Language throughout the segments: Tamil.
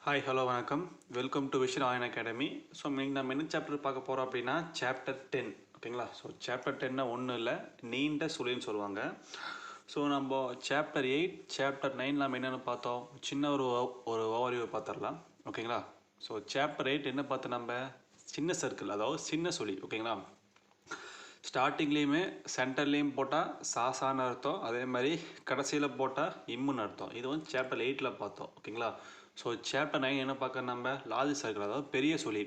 ஹாய் ஹலோ வணக்கம். Welcome to vision Ayan academy. So இன்னைக்கு நம்ம என்ன சாப்டர் பார்க்க போகிறோம் அப்படின்னா சாப்டர் 10. ஓகேங்களா? ஸோ சாப்டர் 10 ஒன்றும் இல்லை, நீண்ட சுழின்னு சொல்லுவாங்க. ஸோ நம்ம சாப்டர் 8 சாப்டர் 9 நம்ம என்னென்னு பார்த்தோம், சின்ன ஒரு ஓவர்வியூ பார்த்துடலாம். ஓகேங்களா? ஸோ சாப்டர் 8 என்ன பார்த்தோம், நம்ம சின்ன சர்க்கிள், அதாவது சின்ன சுழி. ஓகேங்களா? ஸ்டார்டிங்லேயுமே சென்டர்லேயும் போட்டால் சாசான்னு அர்த்தம், அதே மாதிரி கடைசியில் போட்டால் இம்முன்னு அர்த்தம். இது வந்து சாப்டர் 8 பார்த்தோம். ஓகேங்களா? ஸோ சாப்டர் 9 என்ன பார்க்க, நம்ம லார்ஜ் சர்க்கிள், அதாவது பெரிய சுழி.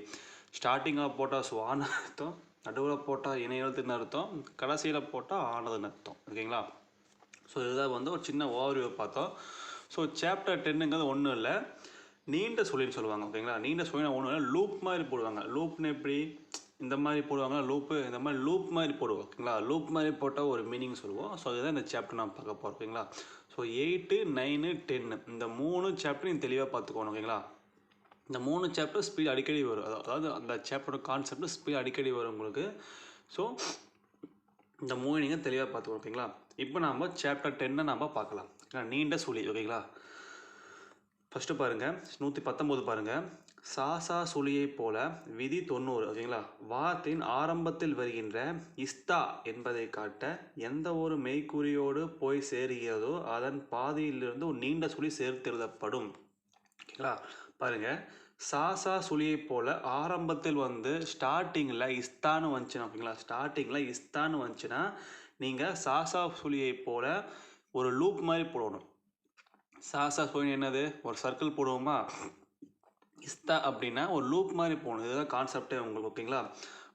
ஸ்டார்டிங்கில் போட்டால் சுவான்னு அர்த்தம், நடுவில் போட்டால் இணை எழுத்துன்னு அர்த்தம், கடைசியில் போட்டால் ஆனதுன்னு அர்த்தம். ஓகேங்களா? ஸோ இதுதான் வந்து ஒரு சின்ன ஓவர்வியூ பார்த்தோம். ஸோ சாப்டர் 10ங்கிறது ஒன்றும் இல்லை, நீண்ட சுழின்னு சொல்லுவாங்க. ஓகேங்களா? நீண்ட சுழினா ஒன்றும் இல்லை, லூப் மாதிரி போடுவாங்க. லூப்னு எப்படி இந்த மாதிரி போடுவாங்க, லூப்பு இந்த மாதிரி லூப் மாதிரி போடுவோம். ஓகேங்களா? லூப் மாதிரி போட்டால் ஒரு மீனிங் சொல்லுவோம். ஸோ இதுதான் இந்த சாப்டர் நான் பார்க்க போகிறோம். ஓகேங்களா? ஸோ 8, 9, 10 இந்த 3 சாப்டர் நீங்கள் தெளிவாக பார்த்துக்கணும். ஓகேங்களா? இந்த 3 சாப்டர் ஸ்பீட் அடிக்கடி வரும், அதாவது அந்த சாப்டரோட கான்செப்ட் ஸ்பீட் அடிக்கடி வரும் உங்களுக்கு. ஸோ இந்த 3 நீங்கள் தெளிவாக பார்த்துக்கணும். ஓகேங்களா? இப்போ நம்ம சாப்டர் 10 நம்ம பார்க்கலாம். நீண்ட சுழி. ஓகேங்களா? ஃபஸ்ட்டு பாருங்கள், 119 பாருங்கள். சாசா சுழியை போல விதி 90. ஓகேங்களா? வார்த்தையின் ஆரம்பத்தில் வருகின்ற இஸ்தா என்பதை காட்ட எந்த ஒரு மெய்க்குறியோடு போய் சேருகிறதோ அதன் பாதியிலிருந்து ஒரு நீண்ட சுழி சேர்த்து எழுதப்படும். ஓகேங்களா? பாருங்கள், சாசா சுழியை போல ஆரம்பத்தில் வந்து ஸ்டார்டிங்கில் இஸ்தான்னு வந்துச்சுன்னா, ஓகேங்களா, ஸ்டார்டிங்கில் இஸ்தான்னு வந்துச்சுன்னா நீங்கள் சாசா சுழியை போல ஒரு லூப் மாதிரி போடணும். சாசா சுழி என்னது, ஒரு சர்க்கிள் போடுவோமா, இஸ்தா அப்படின்னா ஒரு லூப் மாதிரி போகணும். இதுதான் கான்செப்டே உங்களுக்கு. ஓகேங்களா?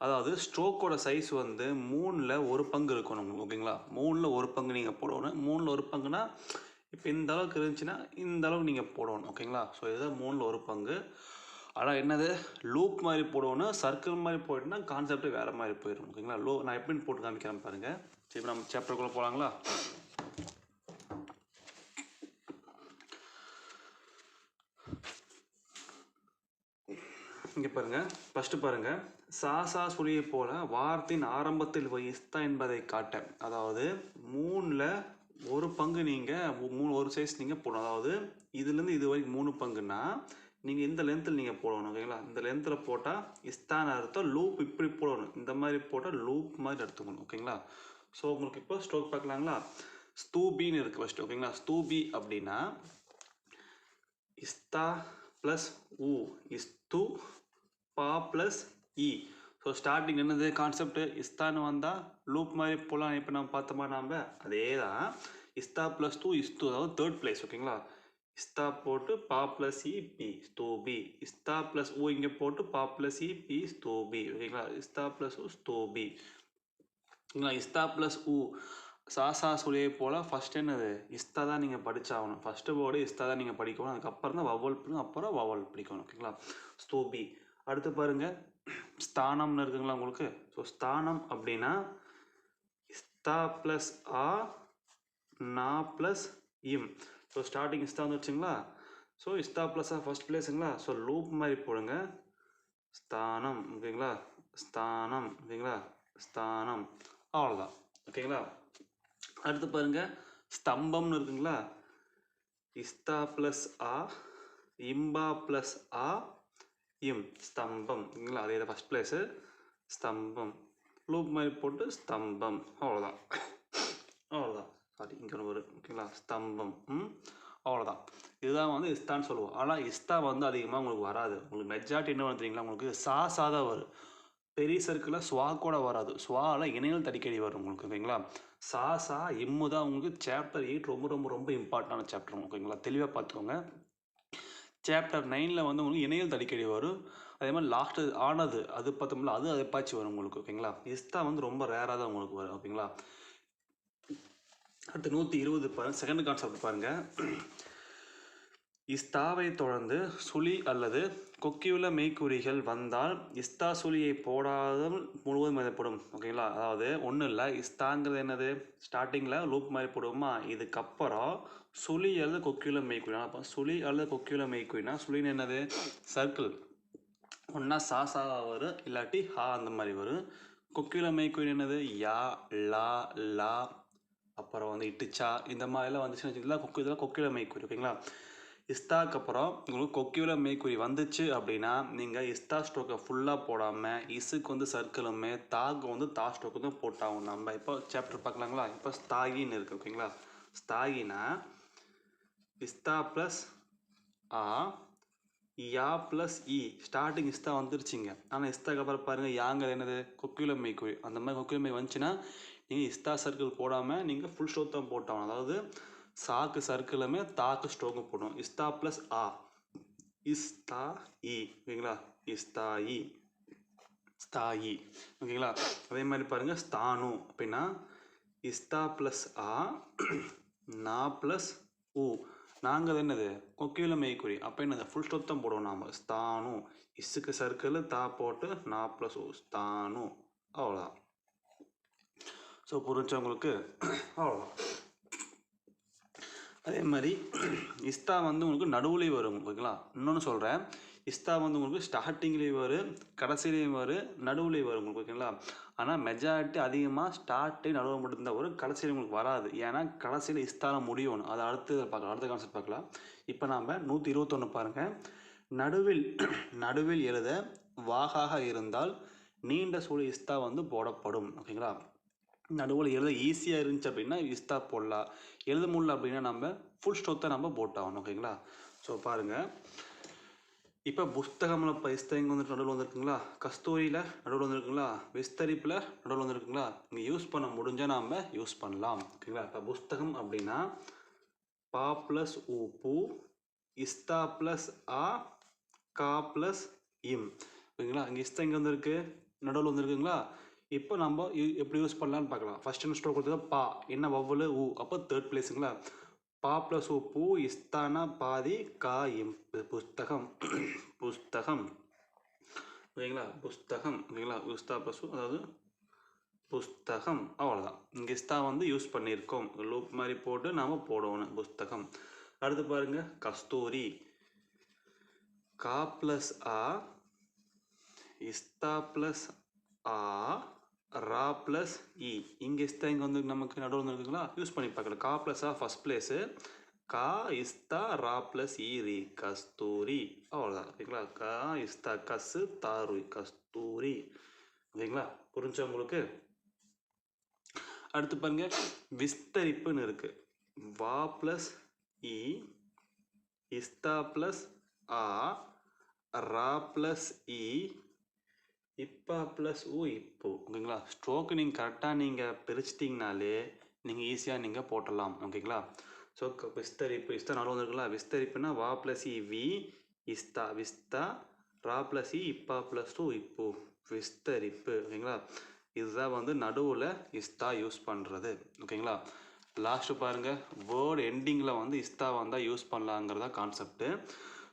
அதாவது ஸ்ட்ரோக்கோட சைஸ் வந்து 3ல் 1 பங்கு இருக்கணும் உங்களுக்கு. ஓகேங்களா? 3ல் 1 பங்கு நீங்கள் போடணும். 3ல் 1 பங்குனா இப்போ இந்த அளவுக்கு இருந்துச்சுன்னா இந்த அளவுக்கு நீங்கள் போடணும். ஓகேங்களா? ஸோ இதுதான் 3ல் 1 பங்கு. ஆனால் என்னது, லூப் மாதிரி போடணும். சர்க்கிள் மாதிரி போயிட்டுனா கான்செப்ட் வேறு மாதிரி போயிடும். ஓகேங்களா? நான் எப்படின்னு போட்டு காமிக்கிறேன் பாருங்கள். சரி, இப்போ நம்ம சாப்டருக்குள்ளே போகலாங்களா? இங்கே பாருங்கள், ஃபஸ்ட்டு பாருங்கள், சாசா சுழியை போல வார்த்தையின் ஆரம்பத்தில் இஸ்தா என்பதை காட்ட, அதாவது 3ல் 1 பங்கு நீங்கள் ஒரு சைஸ் நீங்கள் போடணும். அதாவது இதுலேருந்து இது வரைக்கும் 3 பங்குன்னா நீங்கள் இந்த லென்த்தில் நீங்கள் போடணும். ஓகேங்களா? இந்த லென்த்தில் போட்டால் இஸ்தான்னு அர்த்தம். லூப் இப்படி போடணும், இந்த மாதிரி போட்டால் லூப் மாதிரி எடுத்துக்கணும். ஓகேங்களா? ஸோ உங்களுக்கு இப்போ ஸ்ட்ரோக் பார்க்கலாங்களா? ஸ்தூபின்னு இருக்குது ஃபஸ்ட்டு. ஓகேங்களா? ஸ்தூபி அப்படின்னா இஸ்தா ப்ளஸ் ஊ இஸ்து பா ப்ளஸ் இ. ஸோ ஸ்டார்டிங் என்னது கான்செப்ட், இஸ்தான்னு வந்தால் லூப் மாதிரி போகலாம். இப்போ நம்ம பார்த்தோமா, நம்ம அதே தான். இஸ்தா ப்ளஸ் டூ இஸ்து, அதாவது தேர்ட் பிளேஸ். ஓகேங்களா? இஸ்தா போட்டு பா ப்ளஸ் இ பி ஸ்தூபி. இஸ்தா ப்ளஸ் ஊ இங்கே போட்டு பா ப்ளஸ் இ பி ஸ்தூபி. ஓகேங்களா? இஸ்தா ப்ளஸ் ஊ ஸ்தூபி. ஓகேங்களா? இஸ்தா ப்ளஸ் ஊ சாசா சுழியை போல் ஃபஸ்ட் என்னது, இஸ்தா தான் நீங்கள் படித்தாகணும். ஃபஸ்ட்டு போர்டு இஸ்தா தான் நீங்கள் படிக்கணும். அதுக்கப்புறம் தான் வவல் படிக்கணும், அப்புறம் வவல் படிக்கணும். ஓகேங்களா? ஸ்தூபி. அடுத்து பாருங்கள், ஸ்தானம்னு இருக்குங்களா உங்களுக்கு. ஸோ ஸ்தானம் அப்படின்னா இஸ்தா ப்ளஸ் ஆ நா ப்ளஸ் இம். ஸோ ஸ்டார்டிங் இஸ்தா வந்து வச்சுங்களா. ஸோ இஸ்தா ப்ளஸ் ஆ ஃபஸ்ட் பிளேஸுங்களா. ஸோ லூப் மாதிரி போடுங்க, ஸ்தானம். ஓகேங்களா? ஸ்தானம். ஓகேங்களா? ஸ்தானம். அவ்வளோதான். ஓகேங்களா? அடுத்து பாருங்கள், ஸ்தம்பம்னு இருக்குங்களா. இஸ்தா ப்ளஸ் ஆ இம்பா ப்ளஸ் ஆ இம் ஸ்தம்பம். ஓகேங்களா? அதே தான் ஃபஸ்ட் பிளேஸு ஸ்தம்பம். லூப் மாதிரி போட்டு ஸ்தம்பம். அவ்வளோதான். அவ்வளோதான். சாரி, இங்கே வரும். ஓகேங்களா? ஸ்தம்பம். அவ்வளோதான். இதுதான் வந்து இஸ்தான்னு சொல்லுவோம். ஆனால் இஸ்தா வந்து அதிகமாக உங்களுக்கு வராது. உங்களுக்கு மெஜாரிட்டி என்ன வந்துறீங்களா, உங்களுக்கு சாசா தான் வரும். பெரிய சர்க்கிளில் ஸ்வா கூட வராது. ஸ்வாவில் இணைகள் தடிக்கடி வரும் உங்களுக்கு. ஓகேங்களா? சாசா இம்மு தான் உங்களுக்கு சாப்டர் 8 ரொம்ப ரொம்ப ரொம்ப இம்பார்ட்டண்டான சாப்டர். ஓகேங்களா? தெளிவாக பார்த்துக்கோங்க. சாப்டர் 9ல் வந்து உங்களுக்கு இணைகள் தடிக்கடி வரும். அதே மாதிரி லாஸ்ட்டு ஆனது அது பார்த்தோம்ல, அது எப்பாச்சு வரும் உங்களுக்கு. ஓகேங்களா? இஸ்தா வந்து ரொம்ப ரேராக தான் உங்களுக்கு வரும். ஓகேங்களா? அடுத்து 120 பாருங்கள், செகண்ட் கான்செப்ட் பாருங்கள். இஸ்தாவை தொடர்ந்து சுழி அல்லது கொக்கியுள்ள மெய்க்குறிகள் வந்தால் இஸ்தா சுழியை போடாத முழுவதும் எழுதப்படும். ஓகேங்களா? அதாவது ஒன்றும் இல்லை, இஸ்தாங்கிறது என்னது, ஸ்டார்டிங்கில் லூப் மாதிரி போடுவோமா, இதுக்கப்புறம் சுழி அல்லது கொக்கியுள்ள மெய்க்குறி. அப்போ சுழி அல்லது கொக்கியுள்ள மெய்க்குறினா, சுழின்னு என்னது, சர்க்கிள். ஒன்றா சாசாவாக வரும், இல்லாட்டி ஹா அந்த மாதிரி வரும். கொக்கியுள்ள மெய்க்குறி என்னது, யா லா லா, அப்புறம் வந்து இட்டுச்சா இந்த மாதிரிலாம் வந்துச்சுன்னு வச்சுக்கலாம். இதெல்லாம் கொக்கியுள்ள மெய்க்குறி. ஓகேங்களா? இஸ்தாக்கு அப்புறம் உங்களுக்கு கொக்கியுல மெய்க்குறி வந்துச்சு அப்படின்னா நீங்கள் இஸ்தா ஸ்ட்ரோக்கை ஃபுல்லாக போடாமல் இசுக்கு வந்து சர்க்கிளுமே தாக்கு வந்து தா ஸ்ட்ரோக்கு தான் போட்டாகும். நம்ம இப்போ சாப்டர் பார்க்கலாங்களா? இப்போ ஸ்தாகின்னு இருக்குது ஓகேங்களா? ஸ்தாகினா இஸ்தா ப்ளஸ் ஆ யா ப்ளஸ் இ ஸ்டார்டிங் இஸ்தா வந்துருச்சுங்க. ஆனால் இஸ்தாக்கு அப்புறம் பாருங்கள் யாங்கிறது என்னது கொக்கியுல மெய்க்குறி. அந்த மாதிரி கொக்கியுல மெய் வந்துச்சுன்னா நீங்கள் இஸ்தா சர்க்கிள் போடாமல் நீங்கள் ஃபுல் ஸ்ட்ரோக் தான் போட்டாகணும். அதாவது சாக்கு சர்க்கிளுமே தாக்கு ஸ்ட்ரோக்கும் போடணும். இஸ்தா ப்ளஸ் ஆ இஸ்தா இ ஓகேங்களா? இஸ்தாயி ஸ்தாயி ஓகேங்களா? அதே மாதிரி பாருங்கள் ஸ்தானு அப்படின்னா இஸ்தா ப்ளஸ் ஆ நா ப்ளஸ் ஊ நாங்கள் என்னது கொக்கியுல மெய்க்குறி. அப்போ என்னது ஃபுல் ஸ்டாப் தான் போடுவோம் நாம். ஸ்தானு இசுக்கு சர்க்கிள் தா போட்டு நா ப்ளஸ் ஊ ஸ்தானு அவ்வளோதான். ஸோ புரிஞ்சவங்களுக்கு அவ்வளோதான். அதே மாதிரி இஸ்தா வந்து உங்களுக்கு நடுவுலேயும் வரும் ஓகேங்களா? இன்னொன்று சொல்கிறேன், இஸ்தா வந்து உங்களுக்கு ஸ்டார்டிங்லேயும் வரும் கடைசிலையும் வரும் நடுவுலேயும் வரும் உங்களுக்கு ஓகேங்களா? ஆனால் மெஜாரிட்டி அதிகமாக ஸ்டார்ட்டு நடுவில் மட்டும்தான் வரும், கடைசியில் உங்களுக்கு வராது. ஏன்னா கடைசியில் இஸ்தால முடியணும். அதை அடுத்து பார்க்கலாம், அடுத்த கான்செப்ட் பார்க்கலாம். இப்போ நாம் 121 பாருங்கள். நடுவில் எழுத வாகாக இருந்தால் நீண்ட சுழி இஸ்தா வந்து போடப்படும் ஓகேங்களா? நடுவில் எழுத ஈஸியாக இருந்துச்சு அப்படின்னா இஸ்தா போடலாம். எழுத முடியல அப்படின்னா நம்ம ஃபுல் ஸ்டாப் தான் நம்ம போட்டாகணும் ஓகேங்களா? ஸோ பாருங்கள், இப்போ புஸ்தகமில் இப்போ இஸ்தகம் வந்துட்டு நடுவில் வந்துருக்குங்களா? கஸ்தூரியில் நடுவில் வந்துருக்குங்களா? விஸ்தரிப்பில் நடுவில் வந்துருக்குங்களா? இங்கே யூஸ் பண்ண முடிஞ்சால் நாம் யூஸ் பண்ணலாம் ஓகேங்களா? இப்போ புஸ்தகம் அப்படின்னா பா ப்ளஸ் ஊ பூ இஸ்தா ப்ளஸ் ஆ கா ப்ளஸ் இம் ஓகேங்களா? இங்கே இஸ்தா இங்கே வந்துருக்கு நடுவில் வந்துருக்குங்களா? இப்போ நம்ம எப்படி யூஸ் பண்ணலான்னு பார்க்கலாம். ஃபர்ஸ்ட் ஸ்ட்ரோக் கொடுத்தது பா என்ன வவ்வல் ஊ அப்போ தேர்ட் பிளேஸுங்களா? பா ப்ளஸ் ஊ பூ இஸ்தானா பாதி கா இம் புஸ்தகம் புஸ்தகம் ஓகேங்களா? புஸ்தகம் ஓகேங்களா? உஸ்தா ப்ளஸ் அதாவது புஸ்தகம் அவ்வளோதான். இங்கே இஸ்தா வந்து யூஸ் பண்ணியிருக்கோம். லூப் மாதிரி போட்டு நாம் போடணும் புஸ்தகம். அடுத்து பாருங்க கஸ்தூரி கா ப்ளஸ் ஆ இஸ்தா ப்ளஸ் ஆ ரா ப்ளஸ் இ இங்கே இஸ்தா இங்கே வந்து நமக்கு நடுவில் இருக்குங்களா? யூஸ் பண்ணி பார்க்கலாம். கா ப்ளஸ் ஆ ஃபஸ்ட் பிளேஸு கா இஸ்தா ரா ப்ளஸ் இ ரி கஸ்தூரி அவ்வளோதான் ஓகேங்களா? கா இஸ்தா கசு தாரு கஸ்தூரி ஓகேங்களா? புரிஞ்சா உங்களுக்கு? அடுத்து பாருங்க விஸ்தரிப்புன்னு இருக்கு. வா ப்ளஸ் இ இஸ்தா ப்ளஸ் ஆ ரா ப்ளஸ் இ இப்பா ப்ளஸ் ஊ இப்போ ஓகேங்களா? ஸ்ட்ரோக்கு நீங்கள் கரெக்டாக நீங்கள் பிரிச்சிட்டிங்கனாலே நீங்கள் ஈஸியாக நீங்கள் போட்டலாம் ஓகேங்களா? ஸோ விஸ்தரிப்பு இஸ்தா நடுவில் வந்துருக்குங்களா? விஸ்தரிப்புனா வா ப்ளஸ் இ வி இஸ்தா விஸ்தா ரா ப்ளஸ் இ இப்பா ப்ளஸ் ஊ இப்போ விஸ்தரிப்பு ஓகேங்களா? இதுதான் வந்து நடுவில் இஸ்தா யூஸ் பண்ணுறது ஓகேங்களா? லாஸ்ட்டு பாருங்கள், வேர்டு எண்டிங்கில் வந்து இஸ்தா வந்தால் யூஸ் பண்ணலாங்கிறதா கான்செப்ட்டு.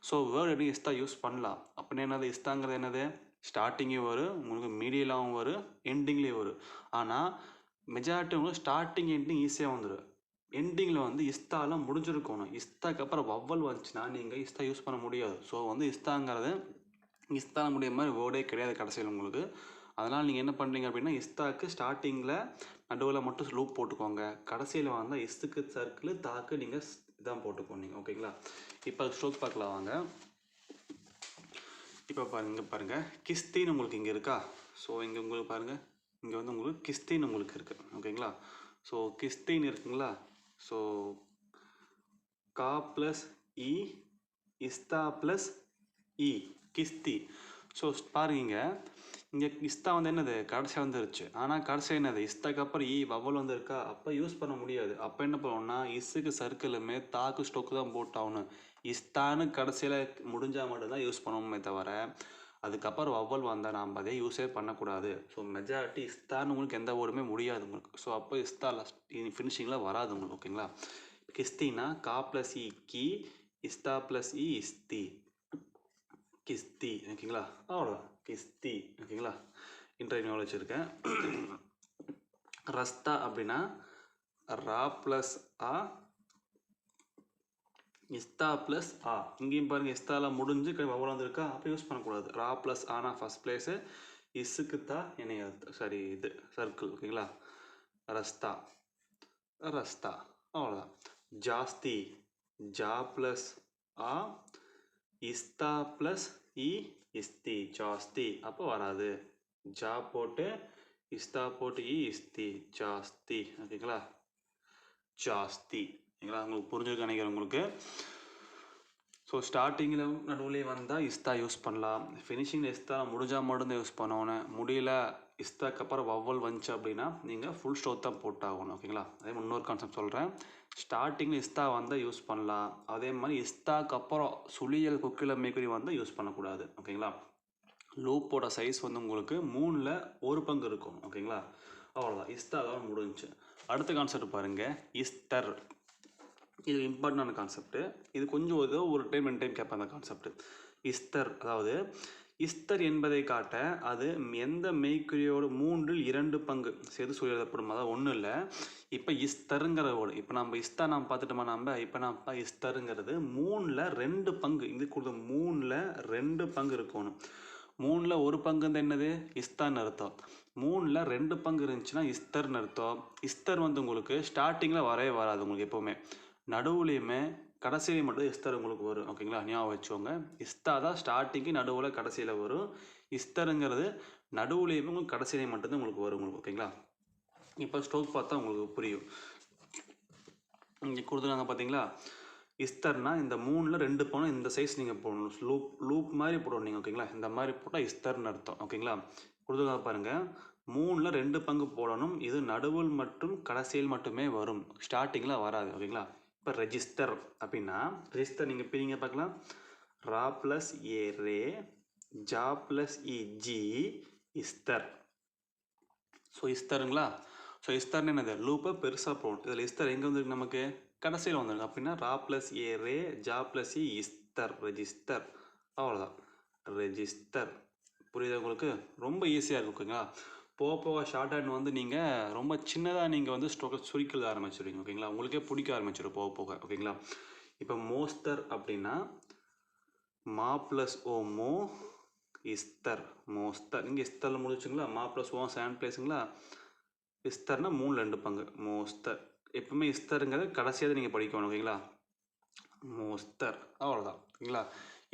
ஸோ வேர்டு எண்டிங் இஸ்தா யூஸ் பண்ணலாம். அப்படின்னா என்னது இஸ்தாங்கிறது என்னது? ஸ்டார்டிங்கும் வரும் உங்களுக்கு, மீடியலாகவும் வரும், எண்டிங்லேயும் வரும். ஆனால் மெஜாரிட்டி உங்களுக்கு ஸ்டார்டிங் எண்டிங் ஈஸியாக வந்துடும். எண்டிங்கில் வந்து இஸ்தாலாம் முடிஞ்சிருக்கணும். இஸ்தாக்கு அப்புறம் வவ்வல் வந்துச்சுன்னா நீங்கள் இஸ்தா யூஸ் பண்ண முடியாது. ஸோ வந்து இஸ்தாங்கிறது இஸ்தா முடிய மாதிரி வேர்டே கிடையாது கடைசியில் உங்களுக்கு. அதனால் நீங்கள் என்ன பண்ணுறீங்க அப்படின்னா இஸ்தாக்கு ஸ்டார்டிங்கில் நடுவில் மட்டும் லூப் போட்டுக்கோங்க. கடைசியில் வந்தால் இஸ்துக்கு சர்க்கிள் தாக்கு நீங்கள் இதான் போட்டுக்கோங்க ஓகேங்களா? இப்போ ஸ்ட்ரோக் பார்க்கலாம் வாங்க. இப்போ பாருங்கள் கிஸ்தின்னு உங்களுக்கு இங்கே இருக்கா? ஸோ இங்கே உங்களுக்கு பாருங்கள், இங்கே வந்து உங்களுக்கு கிஸ்தின்னு உங்களுக்கு இருக்குது ஓகேங்களா? ஸோ கிஸ்தின்னு இருக்குங்களா? ஸோ கா ப்ளஸ் இ இஸ்தா ப்ளஸ் இ கிஸ்தி. ஸோ பாருங்க இங்கே இஸ்தா வந்து என்னது கடைசியாக வந்துருச்சு. ஆனால் கடைசியாக என்னது இஸ்தாக்கு அப்புறம் இ வவ்வல் வந்துருக்கா? அப்போ யூஸ் பண்ண முடியாது. அப்போ என்ன பண்ணுவோம்னா இசுக்கு சர்க்கிளுமே தாக்கு ஸ்டோக்கு தான் போட்டாகணும். இஸ்தானு கடைசியில் முடிஞ்சால் மட்டும்தான் யூஸ் பண்ணுவோமே தவிர அதுக்கப்புறம் வவ்வல் வந்தால் நாம் அதே யூஸே பண்ணக்கூடாது. ஸோ மெஜாரிட்டி இஸ்தான்னு உங்களுக்கு எந்த வேர்டுமே முடியாது உங்களுக்கு. ஸோ அப்போ இஸ்தா லாஸ்ட் ஃபினிஷிங்கில் வராது உங்களுக்கு ஓகேங்களா? கிஸ்தினா கா ப்ளஸ் இ கி இஸ்தா ப்ளஸ் இ இஸ்தி கிஸ்தி ஓகேங்களா? அவ்வளோதான் கிஸ்தி ஓகேங்களா? இன்டர்வியூ நாலேஜ் இருக்கேன். ரஸ்தா அப்படின்னா ரா ப்ளஸ் ஆ இஸ்தா ப்ளஸ் ஆ. இங்கேயும் பாருங்கள் இஸ்தாலாம் முடிஞ்சு வவ்வல் வந்துருக்கா? அப்போ யூஸ் பண்ணக்கூடாது. ரா ப்ளஸ் ஆனா ஃபஸ்ட் பிளேஸு இசுக்கு தான் இணையாது சாரி இது சர்க்கிள் ஓகேங்களா? ரஸ்தா ரஸ்தா அவ்வளோதான். ஜாஸ்தி ஜா ப்ளஸ் ஆ இஸ்தா ப்ளஸ் இ இஸ்தி ஜாஸ்தி, அப்போ வராது. ஜா போட்டு இஸ்தா போட்டு இ இஸ்தி ஜாஸ்தி, ஓகேங்களா? ஜாஸ்தி, ஓகேங்களா? உங்களுக்கு புரிஞ்சிருக்கு நினைக்கிறேன் உங்களுக்கு. ஸோ ஸ்டார்டிங்கில் நடுவுலேயே வந்தால் இஸ்தா யூஸ் பண்ணலாம். ஃபினிஷிங்கில் இஸ்தா முடிஞ்சால் மட்டும்தான் யூஸ் பண்ணணும். முடியல இஸ்தாக்கு அப்புறம் வவ்வல் வந்துச்சு அப்படின்னா நீங்கள் ஃபுல் ஸ்டோப் தான் போட்டாகணும், ஓகேங்களா? அதே மாதிரி இன்னொரு கான்செப்ட் சொல்கிறேன். ஸ்டார்டிங்கில் இஸ்தா வந்தால் யூஸ் பண்ணலாம். அதே மாதிரி இஸ்தாக்கு அப்புறம் சுழியல் குக்கில் மேக்குரி வந்தால் யூஸ் பண்ணக்கூடாது, ஓகேங்களா? லூப்போட சைஸ் வந்து உங்களுக்கு 3ல் 1 பங்கு இருக்கும், ஓகேங்களா? அவ்வளோதான், இஸ்தா தான் முடிஞ்சிச்சு. அடுத்த கான்செப்ட் பாருங்கள், இஸ்தர். இது இம்பார்ட்டண்டான கான்செப்ட். இது கொஞ்சம் ஒரு டைம் 2 டைம் கேட்பேன் அந்த கான்செப்ட். இஸ்தர், அதாவது இஸ்தர் என்பதை காட்ட அது எந்த மெய்க்குறியோடு 3/2 சேர்த்து சொல்லி எழுதப்படும். அதாவது ஒன்றும் இல்லை, இப்போ இஸ்தருங்கிற வேர்டு, இப்போ நம்ம இஸ்தா நாம் பார்த்துட்டோமா, நம்ம இப்போ நம்ம இஸ்தருங்கிறது 3/2 இது கொடுத்த 3/2 இருக்கணும். 3/1 என்னது, இஸ்தான்னு அர்த்தம். 3/2 இருந்துச்சுன்னா இஸ்தர்னு அர்த்தம். இஸ்தர் வந்து உங்களுக்கு ஸ்டார்டிங்கில் வரவே வராது உங்களுக்கு எப்போவுமே. நடுவுலையுமே கடைசியிலையும் மட்டும் இஸ்தர் உங்களுக்கு வரும், ஓகேங்களா? ஞாபகம் வச்சுக்கோங்க. இஸ்தா தான் ஸ்டார்டிங்கு நடுவில் கடைசியில் வரும். இஸ்தருங்கிறது நடுவுலையுமே உங்களுக்கு கடைசியிலையும் மட்டும்தான் உங்களுக்கு வரும் உங்களுக்கு, ஓகேங்களா? இப்போ ஸ்ட்ரோக் பார்த்தா உங்களுக்கு புரியும். இங்கே கொடுத்துருக்காங்க பார்த்தீங்களா? இஸ்தர்னா இந்த 3/2 போனால் இந்த சைஸ் நீங்கள் போடணும். லூப் மாதிரி போடணும் நீங்கள், ஓகேங்களா? இந்த மாதிரி போட்டால் இஸ்தர்னு அர்த்தம், ஓகேங்களா? கொடுத்துருக்காங்க பாருங்கள், 3/2 போடணும். இது நடுவில் மற்றும் கடைசியில் மட்டுமே வரும், ஸ்டார்டிங்கில் வராது, ஓகேங்களா? இப்போ ரெஜிஸ்டர் அப்படின்னா, ரெஜிஸ்டர் நீங்கள் பிரிங்க பார்க்கலாம். ரா ப்ளஸ் ஏ ரே, ஜா ப்ளஸ் இ ஜி, இஸ்தர். ஸோ இஸ்தருங்களா? ஸோ இஸ்தர்னு என்னது, லூப்பை பெருசாக போகணும். இதில் இஸ்தர் எங்கே வந்துருக்கு, நமக்கு கடைசியில் வந்துருக்கு. அப்படின்னா ரா ப்ளஸ் ஏ ரே, ஜா ப்ளஸ் இ இஸ்தர், ரெஜிஸ்டர். அவ்வளோதான், ரெஜிஸ்டர். புரியுது உங்களுக்கு? ரொம்ப ஈஸியாக இருக்கும், ஓகேங்களா? போக போக ஷார்ட் ஹேண்ட் வந்து நீங்கள் ரொம்ப சின்னதாக நீங்கள் வந்து ஸ்ட்ரோக்கை சுருக்கிறது ஆரம்பிச்சிடுவீங்க, ஓகேங்களா? உங்களுக்கே பிடிக்க ஆரம்பிச்சிடும் போக போக, ஓகேங்களா? இப்போ மோஸ்தர் அப்படின்னா மா ப்ளஸ் ஓ மோ இஸ்தர், மோஸ்தர். இங்கே இஸ்தரில் முடிச்சுங்களா, மா ப்ளஸ் ஓ செகண்ட் பிளேஸுங்களா. இஸ்தர்னா 3/2 மோஸ்தர். எப்பவுமே இஸ்தருங்கிறத கடைசியாக நீங்கள் படிக்கணும், ஓகேங்களா? மோஸ்தர், அவ்வளோதான், ஓகேங்களா?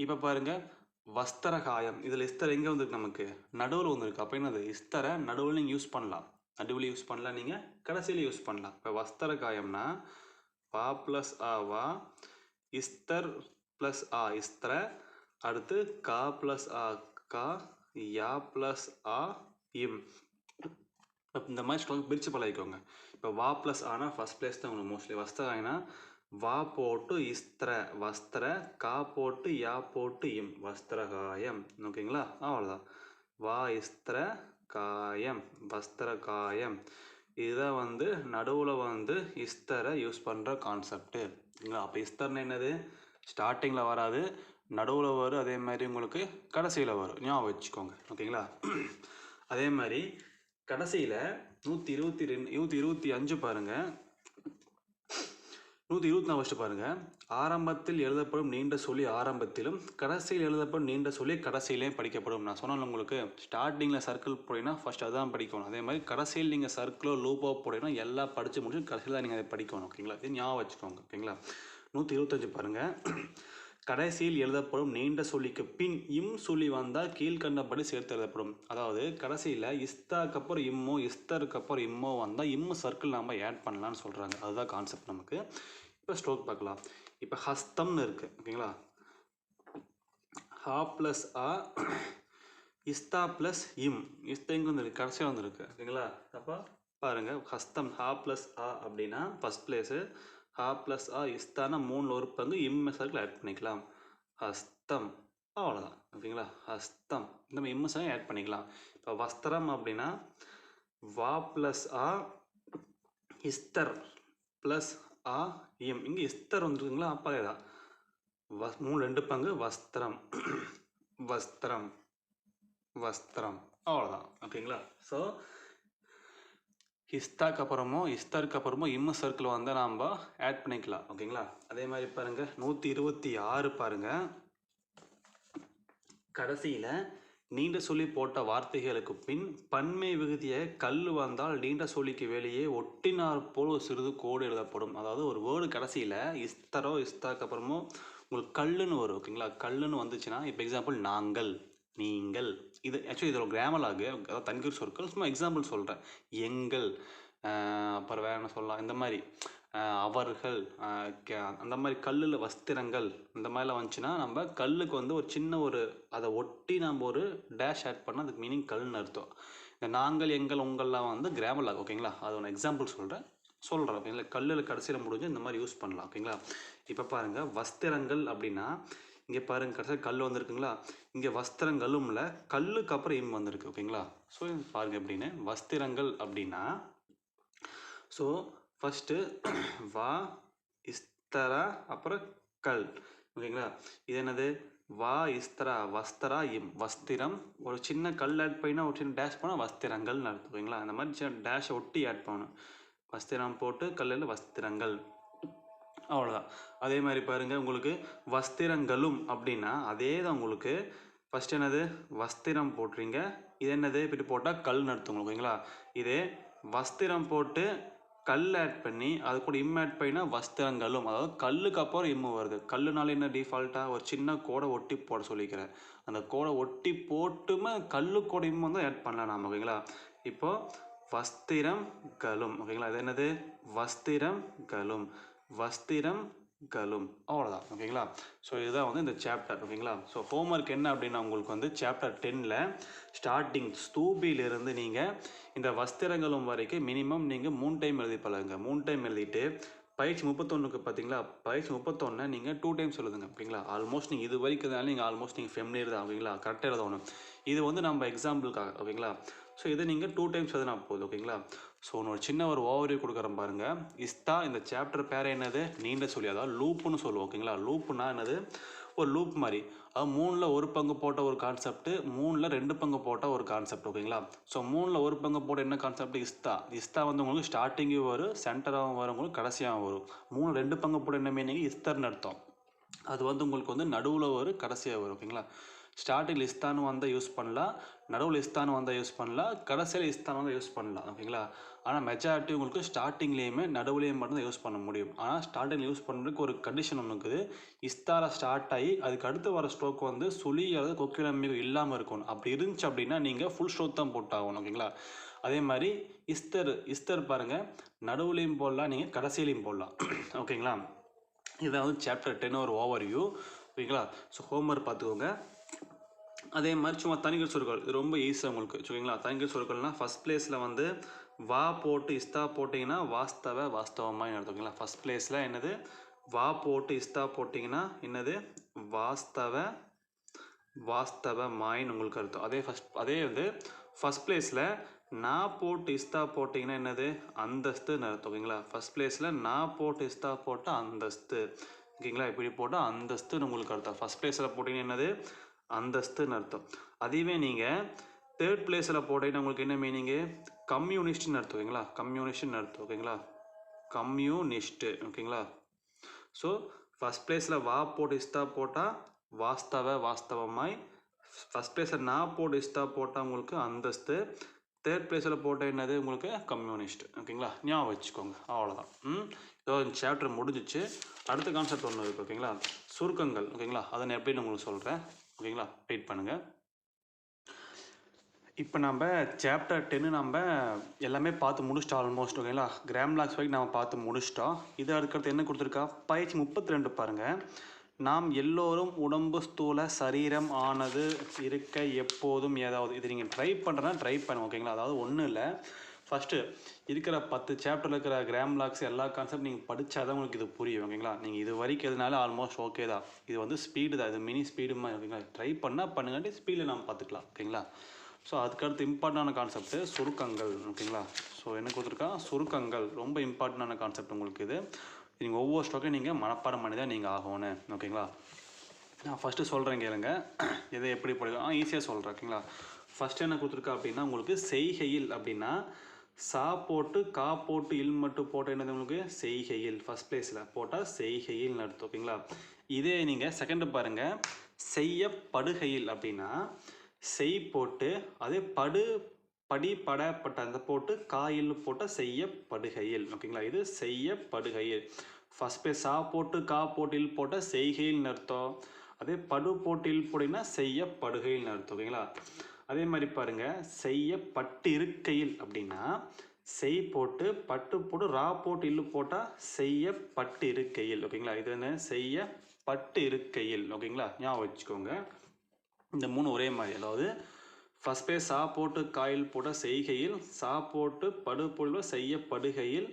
இப்போ பாருங்கள், வஸ்திரகாயம். இதில் இஸ்தர் எங்கே வந்திருக்கு, நமக்கு நடுவில் வந்திருக்கு. அப்போ என்னது, இஸ்தரை நடுவில் நீங்கள் யூஸ் பண்ணலாம், நடுவில் யூஸ் பண்ணலாம், நீங்கள் கடைசியில் யூஸ் பண்ணலாம். இப்போ வஸ்திரகாயம்னா வா ப்ளஸ் ஆ வா, இஸ்தர் ப்ளஸ் ஆ இஸ்தர, அடுத்து கா ப்ளஸ் ஆ கா, யா ப்ளஸ் ஆ இம். இந்த மாதிரி ஸ்ட்ராங் பிரித்து பழகிக்கோங்க. இப்போ வா ப்ளஸ் ஆனா ஃபஸ்ட் பிளேஸ் தான் உங்களுக்கு மோஸ்ட்லி. வஸ்திரகாயம்னா வா போட்டு இஸ்திர வஸ்திர, கா போட்டு யா போட்டு இம், வஸ்திரகாயம், ஓகேங்களா? அவ்வளோதான், வா இஸ்திர காயம், வஸ்திரகாயம். இதுதான் வந்து நடுவில் வந்து இஸ்தரை யூஸ் பண்ணுற கான்செப்ட்டு, ஓகேங்களா? அப்போ இஸ்தர்னு என்னது, ஸ்டார்டிங்கில் வராது, நடுவில் வரும், அதே மாதிரி உங்களுக்கு கடைசியில் வரும், ஞாபகம் வச்சுக்கோங்க, ஓகேங்களா? அதே மாதிரி கடைசியில் 125 பாருங்கள், 124 ஃபஸ்ட்டு பாருங்கள். ஆரம்பத்தில் எழுதப்படும் நீண்ட சொல்லி ஆரம்பத்திலும், கடைசியில் எழுதப்படும் நீண்ட சொல்லி கடைசியிலையும் படிக்கப்படும். நான் சொன்னேன் உங்களுக்கு, ஸ்டார்டிங்கில் சர்க்கிள் போட்டிங்கன்னா ஃபஸ்ட் அதுதான் படிக்கணும். அதே மாதிரி கடைசியில் நீங்கள் சர்க்கிளோ லூப்போ போட்டிங்கன்னா எல்லாம் படித்து முடிச்சு கடைசியில் தான் நீங்கள் அதை படிக்கணும், ஓகேங்களா? இது ஞாபகம் வச்சுக்கோங்க, ஓகேங்களா? 125 பாருங்கள். கடைசியில் எழுதப்படும் நீண்ட சொல்லிக்கு பின் இம் சொல்லி வந்தால் கீழ்கண்டபடி சேர்த்து எழுதப்படும். அதாவது கடைசியில் இஸ்தாக்கு அப்புறம் இம்மோ, இஸ்தருக்கு அப்புறம் இம்மோ வந்தால் இம்மு சர்க்கிள் நம்ம ஆட் பண்ணலான்னு சொல்கிறாங்க. அதுதான் கான்செப்ட் நமக்கு. இப்போ ஸ்ட்ரோக் பார்க்கலாம். இப்போ ஹஸ்தம்னு இருக்குது, ஓகேங்களா? ஹா ப்ளஸ் ஆ, இஸ்தா ப்ளஸ் இம், இஸ்தா இங்கே வந்துருக்கு, கடைசியாக வந்துருக்கு, ஓகேங்களா? அப்போ பாருங்கள், ஹஸ்தம் ஹா ப்ளஸ் ஆ அப்படின்னா ஃபஸ்ட் பிளேஸு, ஹா ப்ளஸ் ஆ இஸ்தானா 3/1 இம்ம சர்க்கிள் ஆட் பண்ணிக்கலாம், ஹஸ்தம், அவ்வளோதான், ஓகேங்களா? ஹஸ்தம், இந்த இம்ம சர்க்கிள் ஆட் பண்ணிக்கலாம். இப்போ வஸ்திரம் அப்படின்னா வா ப்ளஸ் ஆ இஸ்தர் ப்ளஸ் ஆ இம், இங்கே இஸ்தர் வந்துருக்குங்களா, அப்போ தான் 3/2 வஸ்திரம், வஸ்திரம், வஸ்திரம், அவ்வளோதான், ஓகேங்களா? ஸோ இஸ்தாக்கு அப்புறமோ இஸ்தருக்கு அப்புறமோ இம்மு சர்க்கிள் வந்து நாம் ஆட் பண்ணிக்கலாம், ஓகேங்களா? அதே மாதிரி பாருங்கள் 126 பாருங்கள். கடைசியில் நீண்ட சொல்லி போட்ட வார்த்தைகளுக்கு பின் பன்மை விகுதியை கல் வந்தால் நீண்ட சொல்லிக்கு வெளியே ஒட்டினார் போல் சிறிது கோடு எழுதப்படும். அதாவது ஒரு வேர்டு கடைசியில் இஸ்தரோ இஸ்தாக்கு அப்புறமோ உங்களுக்கு கல்லுன்னு வரும் ஓகேங்களா. கல்லுன்னு வந்துச்சுன்னா இப்போ எக்ஸாம்பிள் நாங்கள், நீங்கள். இது ஆக்சுவலி இது ஒரு கிராமர் ஆகு, அதாவது தன்கீழ் சொற்கள். சும்மா எக்ஸாம்பிள் சொல்கிறேன். எங்கள், அப்புறம் வேறு என்ன சொல்லலாம், இந்த மாதிரி அவர்கள், அந்த மாதிரி கல்லில் வஸ்திரங்கள் இந்த மாதிரிலாம் வந்துச்சுன்னா நம்ம கல்லுக்கு வந்து ஒரு சின்ன ஒரு அதை ஒட்டி நம்ம ஒரு டேஷ் ஆட் பண்ணால் அதுக்கு மீனிங் கல்லுன்னு அர்த்தம். இந்த நாங்கள், எங்கள், உங்கள்லாம் வந்து கிராமர் ஆகும் ஓகேங்களா. அது ஒன்று எக்ஸாம்பிள் சொல்கிறேன் ஓகேங்களா. கல்லில் கடைசியில் முடிஞ்சு இந்த மாதிரி யூஸ் பண்ணலாம் ஓகேங்களா. இப்போ பாருங்கள், வஸ்திரங்கள் அப்படின்னா இங்கே பாருங்கள் கடைசியில் கல் வந்திருக்குங்களா. இங்கே வஸ்திரங்களும்ல கல்லுக்கு அப்புறம் இம் வந்திருக்கு ஓகேங்களா. ஸோ பாருங்கள் எப்படின்னு. வஸ்திரங்கள் அப்படின்னா ஸோ ஃபஸ்ட்டு வா இஸ்தரா அப்புறம் கல் ஓகேங்களா. இது என்னது, வா இஸ்தரா வஸ்தரா இம் வஸ்திரம். ஒரு சின்ன கல் ஆட் பண்ணினா ஒரு சின்ன டேஷ் பண்ணால் வஸ்திரங்கள்னு அர்த்தம் ஓகேங்களா. அந்த மாதிரி சின்ன டேஷை ஒட்டி ஆட் பண்ணணும். வஸ்திரம் போட்டு கல்லில் வஸ்திரங்கள், அவ்வளோதான். அதே மாதிரி பாருங்கள், உங்களுக்கு வஸ்திரங்களும் அப்படின்னா அதே தான். உங்களுக்கு ஃபஸ்ட் என்னது வஸ்திரம் போட்டுறீங்க, இது என்னது இப்படி போட்டால் கல்னு அர்த்தம் ஓகேங்களா. இதே வஸ்திரம் போட்டு கல் ஆட் பண்ணி அது கூட இம் ஆட் பண்ணினா வஸ்திரங்களும், அதாவது கல்லுக்கு அப்புறம் இம்மு வருது. கல்லுனால என்ன டிஃபால்ட்டாக ஒரு சின்ன கோடை ஒட்டி போட சொல்லிக்கிறேன். அந்த கோடை ஒட்டி போட்டுமே கல்லுக்கோட இம்மு வந்து ஆட் பண்ணலாம் நாம் ஓகேங்களா. இப்போது வஸ்திரம் கலும் ஓகேங்களா. இது என்னது வஸ்திரம் கலும், வஸ்திரம் கலும், அவ்வளோதான் ஓகேங்களா. ஸோ இதுதான் வந்து இந்த சாப்டர் ஓகேங்களா. ஸோ ஹோம்ஒர்க் என்ன அப்படின்னா உங்களுக்கு வந்து சாப்டர் 10ல் ஸ்டார்டிங் ஸ்தூபியிலிருந்து நீங்கள் இந்த வஸ்திரங்களும் வரைக்கும் மினிமம் நீங்கள் 3 டைம் எழுதி பழகுங்க. 3 டைம் எழுதிட்டு பயிற்சி 31க்கு பார்த்தீங்களா, பயிற்சி 31 நீங்கள் 2 டைம்ஸ் எழுதுங்க ஓகேங்களா. ஆல்மோஸ்ட் நீங்கள் இது வரைக்கும் நீங்கள் ஆல்மோஸ்ட் நீங்கள் ஃபெமிலியர் தான் ஓகேங்களா. கரெக்டாக எழுதணும். இது வந்து நம்ம எக்ஸாம்பிளுக்காக ஓகேங்களா. ஸோ இதை நீங்கள் 2 டைம்ஸ் எழுதினா போதும் ஓகேங்களா. ஸோ ஒரு சின்ன ஒரு ஓவர்வியூ கொடுக்குறேன் பாருங்கள். இஸ்தா இந்த சாப்டர் பேர் என்னது, நீண்ட சொல்லி, அதாவது லூப்புன்னு சொல்லுவோம் ஓகேங்களா. லூப்புனா என்னது, ஒரு லூப் மாதிரி. அது 3ல் 1 பங்கு போட்ட ஒரு கான்செப்ட், 3ல் 2 பங்கு போட்ட ஒரு கான்செப்ட் ஓகேங்களா. ஸோ 3ல் 1 பங்கு போட்ட என்ன கான்செப்ட், இஸ்தா. இஸ்தா வந்து உங்களுக்கு ஸ்டார்டிங்கும் வரும், சென்டராகவும் வரும், உங்களுக்கு கடைசியாகவும் வரும். 3 2 பங்கு போட்ட என்ன மீனிங், இஸ்தர்னு அர்த்தம். அது வந்து உங்களுக்கு வந்து நடுவில் வரும், கடைசியாக வரும் ஓகேங்களா. ஸ்டார்டிங்கில் இஸ்தானு வந்தால் யூஸ் பண்ணலாம், நடுவில் இஸ்தானு வந்தால் யூஸ் பண்ணலாம், கடைசியில் இஸ்தானு வந்தால் யூஸ் பண்ணலாம் ஓகேங்களா. ஆனால் மெஜாரிட்டி உங்களுக்கு ஸ்டார்டிங்லேயுமே நடுவுலேயும் மட்டும்தான் யூஸ் பண்ண முடியும். ஆனால் ஸ்டார்டிங்கில் யூஸ் பண்ணுறதுக்கு ஒரு கண்டிஷன் ஒன்று இருக்குது. இஸ்தாரா ஸ்டார்ட் ஆகி அதுக்கு அடுத்து வர ஸ்ட்ரோக் வந்து சுழி அதாவது கொக்கிலமிகு இல்லாமல் இருக்கணும். அப்படி இருந்துச்சு அப்படின்னா நீங்கள் ஃபுல் ஸ்ட்ரோக் தான் போட்டாகணும் ஓகேங்களா. அதே மாதிரி இஸ்தர் பாருங்கள், நடுவுலையும் போடலாம், நீங்கள் கடைசியிலையும் போடலாம் ஓகேங்களா. இதான் வந்து சாப்டர் 10 ஒரு ஓவர்வியூ ஓகேங்களா. ஸோ ஹோம்ஒர்க் பார்த்துக்கோங்க. அதே மாதிரி சும்மா தனிகள் சொற்கள், இது ரொம்ப ஈஸியாக உங்களுக்கு ஓகேங்களா. தனிகள் சொற்கள்னால் ஃபஸ்ட் பிளேஸில் வந்து வா போட்டு இஸ்தா போட்டிங்கன்னா வாஸ்தவ வாஸ்தவமாக அர்த்தம் ஓகேங்களா. ஃபஸ்ட் பிளேஸில் என்னது, வா போட்டு இஸ்தா போட்டிங்கன்னா என்னது வாஸ்தவ வாஸ்தவமாயின்னு உங்களுக்கு அர்த்தம். அதே வந்து ஃபஸ்ட் பிளேஸில் நான் போட்டு இஸ்தா போட்டிங்கன்னா என்னது அந்தஸ்துன்னு அர்த்தம் ஓகேங்களா. ஃபஸ்ட் பிளேஸில் நான் போட்டு இஸ்தா போட்டால் அந்தஸ்து ஓகேங்களா. இப்படி போட்டால் அந்தஸ்துன்னு உங்களுக்கு அர்த்தம். ஃபஸ்ட் பிளேஸில் போட்டிங்கன்னா என்னது அந்தஸ்துன்னு அர்த்தம். அதுவே நீங்கள் தேர்ட் பிளேஸில் போட்டிங்கன்னா உங்களுக்கு என்ன மீனிங்கு, கம்யூனிஸ்ட்னு அர்த்தம் ஓகேங்களா. கம்யூனிஸ்ட்னு அர்த்தம் ஓகேங்களா. கம்யூனிஸ்ட்டு ஓகேங்களா. ஸோ ஃபஸ்ட் பிளேஸில் வா போட்டு இஸ்தா போட்டால் வாஸ்தவமாய், ஃபஸ்ட் பிளேஸில் நான் போட்டு இஸ்தா போட்டால் உங்களுக்கு அந்தஸ்து, தேர்ட் பிளேஸில் போட்டால் என்னது உங்களுக்கு கம்யூனிஸ்ட் ஓகேங்களா. ஞாபகம் வச்சுக்கோங்க, அவ்வளோதான். இதோ சாப்டர் முடிஞ்சிச்சு. அடுத்த கான்செப்ட் ஒன்று இருக்குது ஓகேங்களா, சுருக்கங்கள் ஓகேங்களா. அதை நான் எப்படின்னு உங்களுக்கு சொல்கிறேன் ஓகேங்களா. வெயிட் பண்ணுங்கள். இப்போ நம்ம சாப்டர் 10 நம்ம எல்லாமே பார்த்து முடிச்சிட்டோம் ஆல்மோஸ்ட் ஓகேங்களா. கிராம்லாக்ஸ் வரைக்கும் நம்ம பார்த்து முடிச்சிட்டோம். இது அடுத்தடுத்து என்ன கொடுத்துருக்கா, பயிற்சி 32 பாருங்கள். நாம் எல்லோரும் உடம்பு ஸ்தூல சரீரம் ஆனது இருக்க எப்போதும் ஏதாவது. இது நீங்கள் ட்ரை பண்ணுறேன்னா ட்ரை பண்ணுங்க ஓகேங்களா. அதாவது ஒன்றும் இல்லை, ஃபஸ்ட்டு இருக்கிற 10 சாப்டரில் இருக்கிற கிராம்லாக்ஸ் எல்லா கான்செப்ட் நீங்கள் படித்தா தான் உங்களுக்கு இது புரியும் ஓகேங்களா. நீங்கள் இது வரைக்கும் எதுனால ஆல்மோஸ்ட் ஓகே தான். இது வந்து ஸ்பீடு தான், இது மினி ஸ்பீடு மாதிரி ஓகேங்களா. ட்ரை பண்ணால் பண்ணுங்காட்டி ஸ்பீடில் நம்ம பார்த்துக்கலாம் ஓகேங்களா. ஸோ அதுக்கடுத்து இம்பார்ட்டண்டான கான்செப்ட்டு சுருக்கங்கள் ஓகேங்களா. ஸோ என்ன கொடுத்துருக்கா, சுருக்கங்கள் ரொம்ப இம்பார்ட்டண்டான கான்செப்ட் உங்களுக்கு. இது நீங்கள் ஒவ்வொரு ஸ்டோக்கையும் நீங்கள் மனப்பாடம் பண்ணி தான் நீங்கள் ஆகணும் ஓகேங்களா. நான் ஃபஸ்ட்டு சொல்கிறேன் கேளுங்க, இதை எப்படி படிக்கலாம் ஈஸியாக சொல்கிறேன் ஓகேங்களா. ஃபஸ்ட்டு என்ன கொடுத்துருக்கா அப்படின்னா உங்களுக்கு செய்கையில் அப்படின்னா சா போட்டு கா போட்டு இல் மட்டும் போட்ட என்னது உங்களுக்கு செய்கையில். ஃபஸ்ட் பிளேஸில் போட்டால் செய்கையில் அர்த்தம் ஓகேங்களா. இதே நீங்கள் செகண்டு பாருங்கள், செய்யப்படுகையில் அப்படின்னா செய் போட்டு அதே படி படப்பட்ட அந்த போட்டு காயில் போட்டால் செய்யப்படுகையில் ஓகேங்களா. இது செய்யப்படுகையில். ஃபஸ்ட் பேஸ் சா போட்டு கா போட்டு இல் போட்டால் செய்கையில்னு அர்த்தம். அதே படு போட்டு இல் போட்டிங்கன்னா செய்யப்படுகையில்னு அர்த்தம். ஓகேங்களா? அதே மாதிரி பாருங்கள், செய்யப்பட்டு இருக்கையில் அப்படின்னா செய் போட்டு பட்டு போட்டு ரா போட்டு இல்லு போட்டால் செய்யப்பட்டு இருக்கையில். ஓகேங்களா? இது என்ன? செய்யப்பட்டு இருக்கையில். ஓகேங்களா? ஞாபகம் வச்சுக்கோங்க. இந்த 3 ஒரே மாதிரி. அதாவது ஃபஸ்ட் பேஸ் சா போட்டு காயில் போட்ட செய்கையில், சா போட்டு படு போட்டு செய்யப்படுகையில்,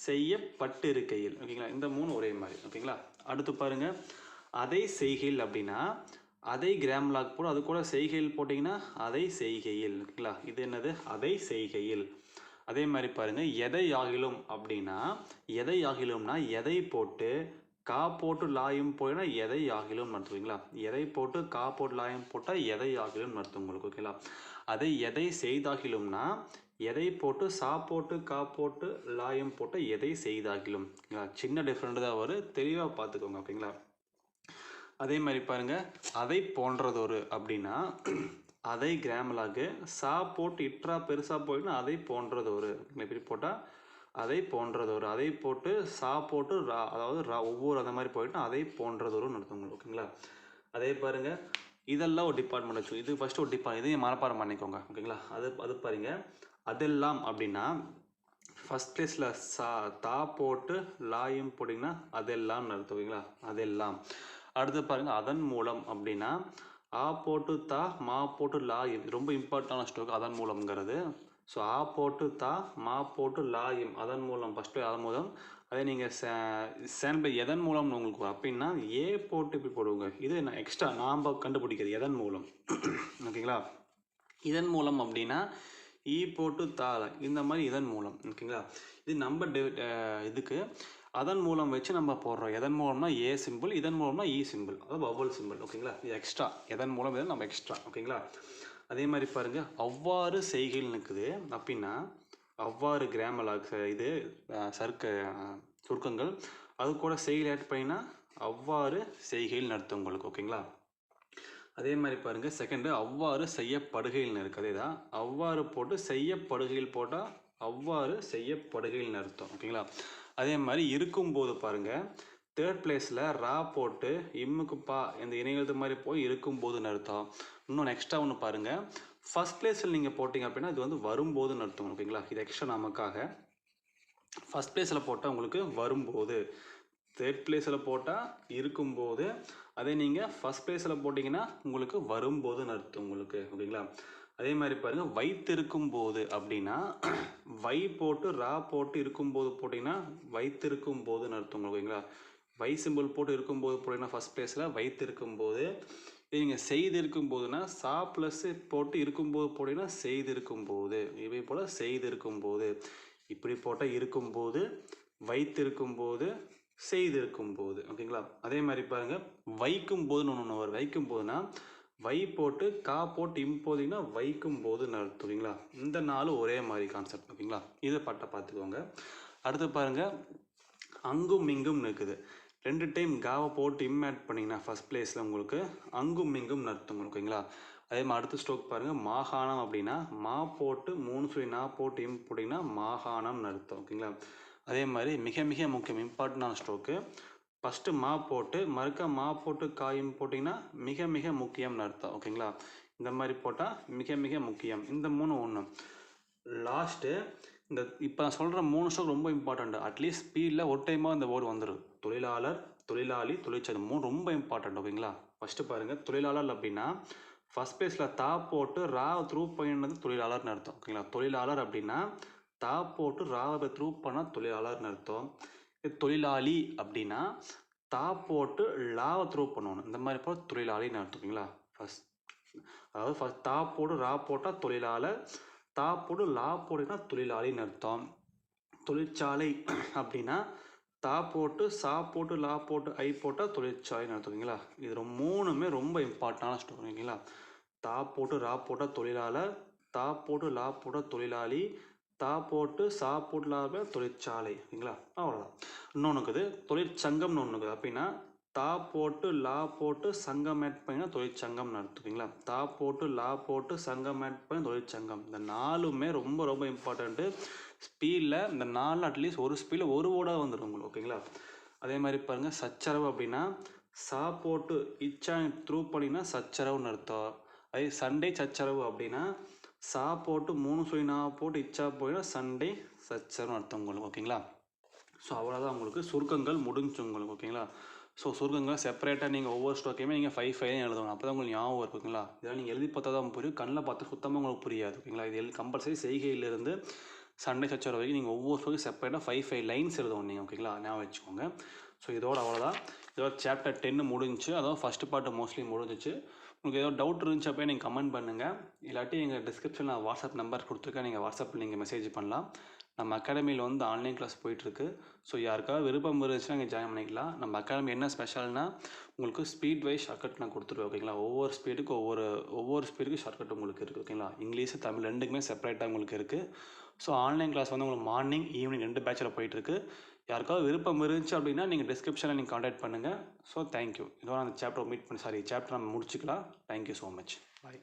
செய்யப்பட்டு இருக்கையில். ஓகேங்களா? இந்த 3 ஒரே மாதிரி. ஓகேங்களா? அடுத்து பாருங்கள், அதை செய்கையில் அப்படின்னா அதை கிராம்லாக் போட்டு அது கூட செய்கையில் போட்டிங்கன்னா அதை செய்கையில். ஓகேங்களா? இது என்னது? அதை செய்கையில். அதே மாதிரி பாருங்கள், எதை ஆகிலும் அப்படின்னா எதை ஆகிலும்னா எதை போட்டு கா போட்டு லாயும் போயினா எதை ஆகிலும் நடத்துவீங்களா? எதை போட்டு கா போட்டு லாயும் போட்டால் எதை ஆகிலும் நடத்தும் உங்களுக்கு. ஓகேங்களா? அதை எதை செய்தாகிலும்னா எதை போட்டு சா போட்டு கா போட்டு லாயும் போட்டால் எதை செய்தாகிலும். சின்ன டிஃப்ரெண்ட் தான் வரும், தெளிவாக பார்த்துக்கோங்க. ஓகேங்களா? அதே மாதிரி பாருங்கள், அதை போன்றதொரு அப்படின்னா அதை கிராமலாக்கு சா போட்டு இட்ரா பெருசாக போயிட்டுனா அதை போன்றதொரு. இப்படி போட்டால் அதை போன்றதொரு, அதை போட்டு சா போட்டு ரா, அதாவது ரா ஒவ்வொரு அந்த மாதிரி போயிட்டுனா அதை போன்றதொரு நடத்துங்க. ஓகேங்களா? அதே பாருங்கள், இதெல்லாம் ஒரு டிபார்ட்மெண்ட் வச்சு, இது ஃபஸ்ட்டு ஒரு டிபார்ட்மெண்ட், இதையும் மனப்பாடம் பண்ணிக்கோங்க. ஓகேங்களா? அது பாருங்கள், அதெல்லாம் அப்படின்னா ஃபஸ்ட் ப்ளேஸில் சா தா போட்டு லாயும் போட்டிங்கன்னா அதெல்லாம் நடத்தும். ஓகேங்களா? அதெல்லாம். அடுத்து பாருங்கள், அதன் மூலம் அப்படின்னா ஆ போட்டு தா மா போட்டு லாயும், ரொம்ப இம்பார்ட்டண்டான ஸ்டோக் அதன் மூலம்ங்கிறது. ஸோ ஆ போட்டு தா மா போட்டு லாயும், அதன் மூலம் ஃபஸ்ட்டு அதன் மூலம். அதே நீங்கள் சேன்பை எதன் மூலம்னு உங்களுக்கு அப்படின்னா ஏ போட்டு இப்படி போடுவோங்க. இது நான் எக்ஸ்ட்ரா நாம் கண்டுபிடிக்கிறது எதன் மூலம். ஓகேங்களா? இதன் மூலம் அப்படின்னா ஈ போட்டு தாள, இந்த மாதிரி இதன் மூலம். ஓகேங்களா? இது நம்ம இதுக்கு அதன் மூலம் வச்சு நம்ம போடுறோம். எதன் மூலம்னா ஏ சிம்பிள், இதன் மூலம்னா இ சிம்பிள், அதாவது வவல் சிம்பிள். ஓகேங்களா? இது எக்ஸ்ட்ரா, எதன் மூலம் இதை நம்ம எக்ஸ்ட்ரா. ஓகேங்களா? அதே மாதிரி பாருங்கள், அவ்வாறு செய்கையில் நிற்குது அப்படின்னா அவ்வாறு கிராமலாக் இது சுருக்கங்கள், அது கூட செய்கையில் ஆட் பண்ணினா அவ்வாறு செய்கையில் நடத்தும் உங்களுக்கு. ஓகேங்களா? அதே மாதிரி பாருங்கள், செகண்டு அவ்வாறு செய்யப்படுகையில் இருக்குது. அதே தான் அவ்வாறு போட்டு செய்யப்படுகையில் போட்டால் அவ்வாறு செய்யப்படுகையில் அர்த்தம். ஓகேங்களா? அதே மாதிரி இருக்கும்போது பாருங்கள், தேர்ட் பிளேஸில் ரா போட்டு இம்முக்கு பா இந்த இணையது மாதிரி போய் இருக்கும்போதுன்னு அர்த்தம். இன்னொன்று எக்ஸ்ட்ரா ஒன்று பாருங்கள், ஃபஸ்ட் பிளேஸில் நீங்கள் போட்டிங்க அப்படின்னா இது வந்து வரும்போதுன்னு அர்த்தம். ஓகேங்களா? இது எக்ஸ்ட்ரா நமக்காக. ஃபஸ்ட் பிளேஸில் போட்டால் உங்களுக்கு வரும்போது, தேர்ட் பிளேஸில் போட்டால் இருக்கும்போது, அதே நீங்கள் ஃபஸ்ட் பிளேஸில் போட்டிங்கன்னா உங்களுக்கு வரும்போதுன்னு அர்த்தம் உங்களுக்கு. ஓகேங்களா? அதே மாதிரி பாருங்கள், வைத்திருக்கும் போது அப்படின்னா வை போட்டு ரா போட்டு இருக்கும்போது போட்டிங்கன்னா வைத்திருக்கும் போதுன்னு அர்த்தம். ஓகேங்களா? வை சிம்பிள் போட்டு இருக்கும்போது போட்டிங்கன்னா ஃபஸ்ட் பிளேஸில் வைத்திருக்கும் போது. இது நீங்கள் செய்திருக்கும் போதுன்னா சா ப்ளஸ் போட்டு இருக்கும்போது போட்டிங்கன்னா செய்திருக்கும் போது. இதே போல் செய்திருக்கும் போது, இப்படி போட்டால் இருக்கும்போது, வைத்திருக்கும் போது, செய்திருக்கும் போது. ஓகேங்களா? அதே மாதிரி பாருங்கள், வைக்கும் போதுன்னு ஒன்று வரும். வைக்கும் போதுன்னா வை போட்டு கா போட்டு இம்போதிங்கன்னா வைக்கும் போதுன்னு அர்த்தம். ஓகேங்களா? இந்த 4 ஒரே மாதிரி கான்செப்ட். ஓகேங்களா? இதை பார்த்துக்கோங்க. அடுத்து பாருங்கள், அங்கும் இங்கும் இருக்குது. 2 டைம் காவை போட்டு இம் ஆட் பண்ணிங்கன்னா ஃபஸ்ட் பிளேஸில் உங்களுக்கு அங்கும் இங்கும் அர்த்தம். ஓகேங்களா? அதே மாதிரி அடுத்த ஸ்ட்ரோக் பாருங்கள், மாகாணம் அப்படின்னா மா போட்டு 3 சொல்லி நா போட்டு இம் போட்டிங்கன்னா மாகாணம்னு அர்த்தம். ஓகேங்களா? அதே மாதிரி மிக மிக முக்கியம் இம்பார்ட்டண்டான ஸ்ட்ரோக்கு, ஃபஸ்ட்டு மா போட்டு மறுக்க மா போட்டு காயும் போட்டிங்கன்னா மிக மிக முக்கியம்னு அர்த்தம். ஓகேங்களா? இந்த மாதிரி போட்டால் மிக மிக முக்கியம். இந்த 3 ஒன்று. லாஸ்ட்டு இந்த இப்போ நான் சொல்கிற 3 ஸ்ட்ரோக் ரொம்ப இம்பார்ட்டண்ட்டு. அட்லீஸ்ட் ஸ்பீடில் ஒரு டைமாக இந்த வேர்டு வந்துடும். தொழிலாளர், தொழிலாளி, தொழிற்சாலை, 3 ரொம்ப இம்பார்ட்டண்ட். ஓகேங்களா? ஃபஸ்ட்டு பாருங்கள், தொழிலாளர் அப்படின்னா ஃபஸ்ட் பிளேஸில் தா போட்டு ரா த்ரூ பண்ணினது தொழிலாளர்னு அர்த்தம். ஓகேங்களா? தொழிலாளர் அப்படின்னா தா போட்டு ராவை த்ரூ பண்ணால் தொழிலாளர்னு அர்த்தம். தொழிலாளி அப்படின்னா தா போட்டு லாவை த்ரூ பண்ணணும். இந்த மாதிரி போல் தொழிலாளின்னு அர்த்தம். ஓகேங்களா? அதாவது தா போட்டு ரா போட்டால் தொழிலாளர், தா போட்டு லா போட்டினா தொழிலாளின்னு அர்த்தம். தொழிற்சாலை அப்படின்னா தா போட்டு சா போட்டு லா போட்டு ஐ போட்டால் தொழிற்சாலைன்னு அர்த்தம். ஓகேங்களா? இது 3மே ரொம்ப இம்பார்ட்டண்டான ஸ்டோரி. ஓகேங்களா? தா போட்டு ரா போட்டால் தொழிலாளர், தா போட்டு லா போட்டால் தொழிலாளி, தா போட்டு சா போட்டு லா தொழிற்சாலை. ஓகேங்களா? அவ்வளோதான். இன்னொன்று இருக்குது, தொழிற்சங்கம்னு ஒன்று இருக்குது. அப்படின்னா தா போட்டு லா போட்டு சங்கம் ஆட் பண்ணினா தொழிற்சங்கம்னு அர்த்தம். ஓகேங்களா? தா போட்டு லா போட்டு சங்கம் ஆட் பண்ணி தொழிற்சங்கம். இந்த 4மே ரொம்ப ரொம்ப இம்பார்ட்டண்ட்டு. ஸ்பீடில் இந்த 4 அட்லீஸ்ட் ஒரு ஸ்பீடில் ஒரு வேர்டாக வந்துடும் உங்களுக்கு. ஓகேங்களா? அதே மாதிரி பாருங்கள் சச்சரவு அப்படின்னா சா போட்டு இச்சா த்ரூ பண்ணினா சச்சரவுன்னு அர்த்தம். அதே சண்டே சச்சரவு அப்படின்னா சா போட்டு 3 சுழி நா போட்டு இச்சா போயினா சண்டே சச்சரவுன்னு அர்த்தம் உங்களுக்கு. ஓகேங்களா? ஸோ அவ்வளோதான் உங்களுக்கு சுருக்கங்கள் முடிஞ்சு உங்களுக்கு. ஓகேங்களா? ஸோ சுருக்கங்கள் செப்பரேட்டாக நீங்கள் ஒவ்வொரு ஸ்டோக்கையுமே நீங்கள் 5 எழுதணும். அப்போ தான் உங்களுக்கு ஞாபகம் இருக்குங்களா? இதெல்லாம் நீங்கள் எழுதி பார்த்தா தான் புரியும், கண்ணில் பார்த்து சுத்தமாக உங்களுக்கு புரியாது. ஓகேங்களா? இது கம்பல்சரி செய்கையிலிருந்து சண்டே சச்சரவு வரைக்கும் நீங்கள் ஒவ்வொரு ஸ்டோக்கும் செப்பரேட்டாக 5 லைன்ஸ் எழுதணும் நீங்கள். ஓகேங்களா? ஞாபகம் வச்சுக்கோங்க. ஸோ இதோட அவ்வளோதான். இதோட சாப்டர் 10 முடிஞ்சு, அதாவது ஃபஸ்ட்டு பார்ட்டு மோஸ்ட்லி முடிஞ்சிச்சு. உங்களுக்கு ஏதோ டவுட் இருந்துச்சு அப்படியே நீங்கள் கமெண்ட் பண்ணுங்கள். இல்லாட்டி எங்கள் டிஸ்கிரிப்ஷனில் வாட்ஸ்அப் நம்பர் கொடுத்துருக்கேன், நீங்கள் வாட்ஸ்அப்பில் நீங்கள் மெசேஜ் பண்ணலாம். நம்ம அகாடமியில் வந்து ஆன்லைன் கிளாஸ் போயிட்டுருக்கு. ஸோ யாருக்காவது விருப்பம் இருந்துச்சுன்னா நீங்கள் ஜாயின் பண்ணிக்கலாம். நம்ம அகாடமி என்ன ஸ்பெஷல்னா உங்களுக்கு ஸ்பீட் வைஸ் ஷார்ட்கட் நான் கொடுத்துருவேன். ஓகேங்களா? ஒவ்வொரு ஸ்பீடுக்கு ஒவ்வொரு ஸ்பீடுக்கு ஷார்ட்கட் உங்களுக்கு இருக்குது. ஓகேங்களா? இங்கிலீஷ் தமிழ் ரெண்டுக்குமே செப்பரேட்டாக உங்களுக்கு இருக்குது. ஸோ ஆன்லைன் கிளாஸ் வந்து உங்களுக்கு மார்னிங் ஈவினிங் 2 பேட்சில் போயிட்டுருக்கு. யாருக்காவது விருப்பம் இருந்துச்சு அப்படின்னா நீங்கள் டிஸ்கிரிப்ஷனில் நீங்கள் கான்டாக்ட் பண்ணுங்கள். So thank you. இதோட அந்த சாப்டர் நம்ம முடிச்சுக்கலாம். Thank you so much. பாய்.